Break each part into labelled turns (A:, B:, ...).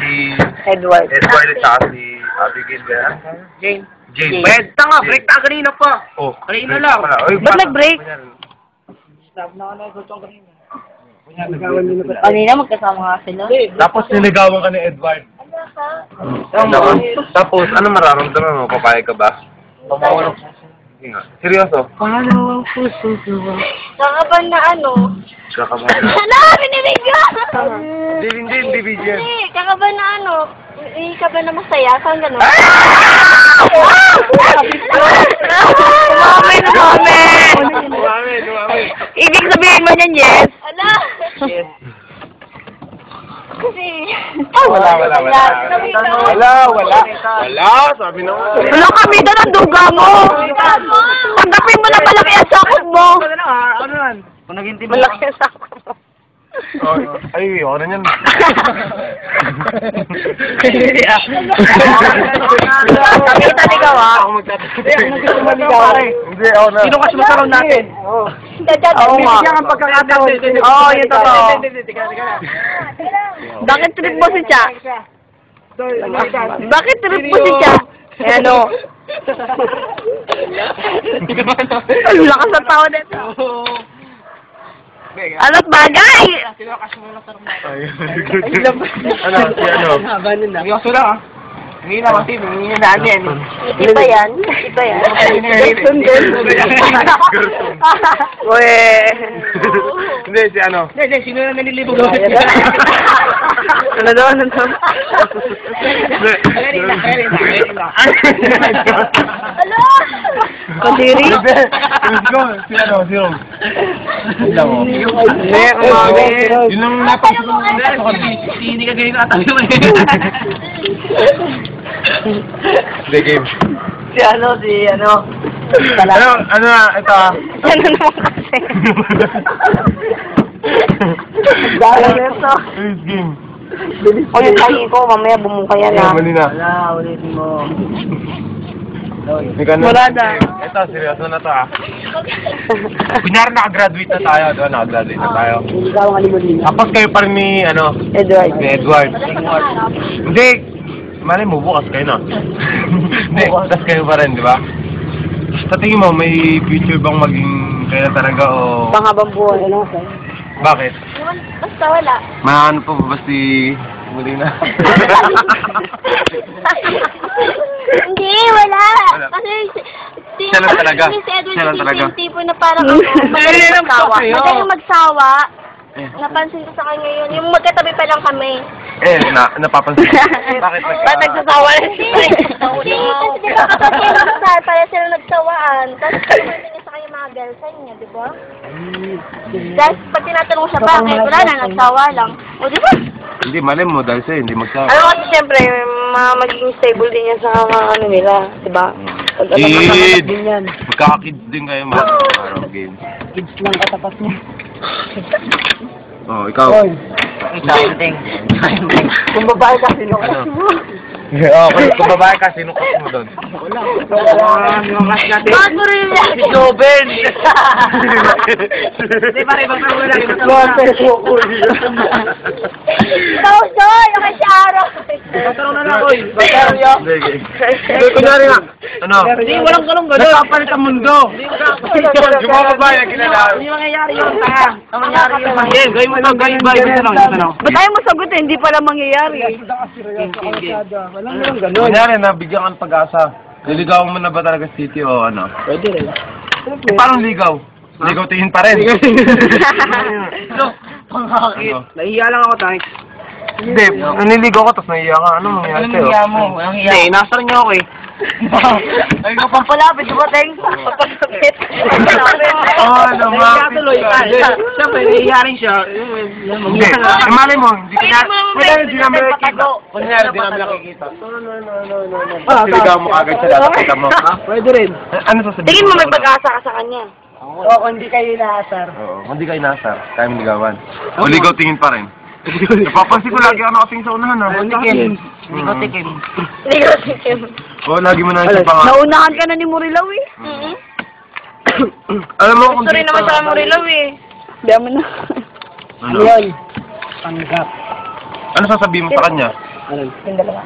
A: si
B: Edward.
A: Edward at saka si Abigail.
C: Jane.
A: Jane.
C: Pwede nga, break na kanina pa.
A: Oh,
C: Kanina lang.
B: Ba't nag-break? Kanina magkasama nga sila.
A: Tapos niligawan ka ni Edward. Tapos, ano mararamdaman mo? Papayag ka ba? Hindi nga. Seryoso?
B: Pangalawang puso ko.
D: Kakaban na ano?
A: Kakabahan na.
D: Ano? Binibigyo!
A: Hindi bigyan.
D: Hindi, kakaban na ano? Hindi ka ba na masaya? Saan gano'n?
B: Umamin! Ibig sabihin mo niyan, yes?
D: Ala!
C: Yes.
D: Kasi...
A: Wala. Sabi na nga.
B: Wala kami doon ang duga mo! Tanggapin mo na malaki ang sakot mo!
C: Ano yan? Kung naging team
B: Malaki ang sakot mo.
A: Ay, ako na yan.
B: Kapitan ikaw ah.
A: Ako magtatanong.
C: Hindi, ako na. Sino kasi masaraw natin?
B: Oo nga.
C: Bigyan ang pagkakataon.
B: Oo, yun totoo. Bakit trip mo si Cha? Bakit trip mo si Cha? Eh ano? Ang lakas ng tao nito. Ano't bagay?
A: Ano? Si ano?
C: Seryoso lang ah. Hindi na kasi, hindi na natin.
B: Iba yan? Iba yan? Gerson din. Uy.
A: Hindi, si ano?
C: Hindi, sino na nililibog?
B: Ano daw? Ano daw?
D: Ala!
B: Kadiri?
A: Let's go. Si ano? Si Rom. Alam mo. Yun lang napasok ko.
C: Hindi ka ganyan atabi mo
A: Hindi, game.
B: Si ano?
A: Ano na, ito ah.
B: Ano naman kasi? Dahil nito.
A: Please, game.
B: O yung tayo ko, mamaya bumuka yan
A: Kaya
B: ah.
A: mali na.
C: Wala, ulitin mo.
A: Hindi ka na.
B: Wala na.
A: Ito, seryoso na to ah. Kunyari nakagraduate na tayo, diba? Nakagraduate na tayo. Tapos kayo pa rin ni, ano,
B: Edward.
A: ni Edward. Hindi, mali mo, bukas kayo na. Hindi, bukas kayo pa rin, di ba? Sa tingin mo, may future bang maging kayo talaga o...
B: Panghabang buhay.
A: Bakit?
D: Basta wala.
A: Maano pa ba si... Muli na.
D: Hindi, wala.
A: Wala.
D: Kasi...
A: Siya lang talaga.
D: Si Edward
A: Siya lang talaga.
D: yung tipo na parang ako. Madaling magsawa. Napansin ko sa kanya yun. Yung magkatabi pa lang kami.
A: Napapansin. Bakit
B: Ba't nagsasawa na
D: Hindi, kasi di ba kapag kayo nagsasal, para sila nagsawaan. Tapos hindi niya sa kanya mga girlfriend niya, di ba? Dahil pag tinatanong siya bakit, wala na, nagsawa lang. O di ba?
A: Hindi, mali mo dahil sa'yo, hindi magsawa.
B: Ano kasi siyempre, magiging stable din yan sa mga ano nila, di ba? Pag alam mo
A: Kid!
B: din yan.
A: Magkaka-kids din kayo, mga araw game.
B: Kids lang katapat mo.
A: Oh, ikaw.
B: Kung babae ka, sino ka?
A: Okay, kung babae ka, sino ka mo doon?
B: Bakit mo rin yan?
C: Si Joven! Hindi pa rin, baka wala rin.
D: Ikaw, Sol! Yung kasi araw.
C: Batarong na lang, oy.
A: Hindi, kunyari nga. Ano?
C: Hindi, walang galong gano'n.
A: Nagpapalit ang mundo. Yung mga babae na kilala.
C: Hindi mangyayari yun, tanga. Ang mangyayari yun. Hindi, gawin mo ito, gawin ba? Ito tanong.
B: Ba't ayaw mo sagot eh? Hindi pala mangyayari.
A: Kunyari, nabigyan ka ng pag-asa. Liligawan mo na ba talaga si Titi o ano?
C: Pwede rin.
A: Paano ligaw? Ligaw tingin pa rin.
C: Pangakit.
A: Ano?
C: Nahiya lang ako, tayo.
A: Hindi, nililigaw ka tapos nahiya ka. Ano mangyayari sa'yo?
C: Walang hiya. Hindi, nasar niyo ako eh.
B: Ay, pampalapit, di ba, Teng? Pampalapit.
A: Oh, lumapit
C: Tuloy
A: ka.
C: ka. Siyempre, nahiya rin siya.
A: Hindi, malay mo, hindi ka na... Hindi namin nakikita. Kunyari, hindi namin nakikita. Siligaw mo kagad siya, nakikita mo.
C: Pwede rin.
A: Ano sasabihin?
B: Tingin mo may pag-asa ka sa kanya.
C: Oo, hindi kayo inaasar.
A: Oo, hindi kayo nasar. Kaya mo ligawan. O ligaw tingin pa rin. Napapansin ko lagi ako nakatingin sa unahan ha.
C: Tikim. Hindi ko tikim.
B: Hindi ko tikim.
A: Oo, lagi mo na siya pangalan.
B: Naunahan ka na ni Murilaw eh.
A: Alam mo kung
B: Gusto rin naman sa Murilaw eh. Diyan mo na.
A: Ano?
C: Tanggap.
A: Ano sasabihin mo sa kanya?
B: Yung dalawa.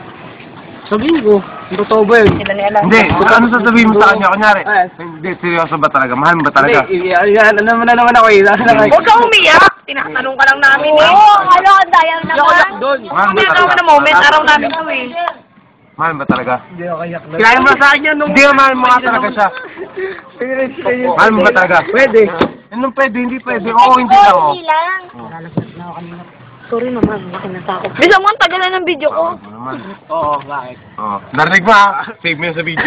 C: Sabihin ko, totoo ba yun?
B: Sila ni Alan.
A: Hindi, ano sasabihin mo sa kanya? Kunyari, hindi, seryoso ba talaga? Mahal mo ba talaga?
C: Hindi, ano mo na naman ako eh.
B: Huwag ka umiyak! Tinatanong ka lang namin eh.
D: Oo, ano, ang daya naman.
C: Doon.
A: Mahal mo
B: Mamaya
A: talaga?
B: na moment, araw namin to eh.
A: Mahal mo talaga?
C: Kaya mo sa akin yan nung...
A: Hindi, mahal mo nga talaga siya. Mahal mo ba talaga?
C: Pwede.
A: Anong pwede? Hindi pwede. Oo, hindi lang. Oh.
D: Hindi lang.
B: Sorry naman, nakinasa ako. Bisa mo ang tagal na ng video ko.
A: Ano naman?
C: Oo, bakit?
A: Oh, narinig mo ha? Save mo yun sa video.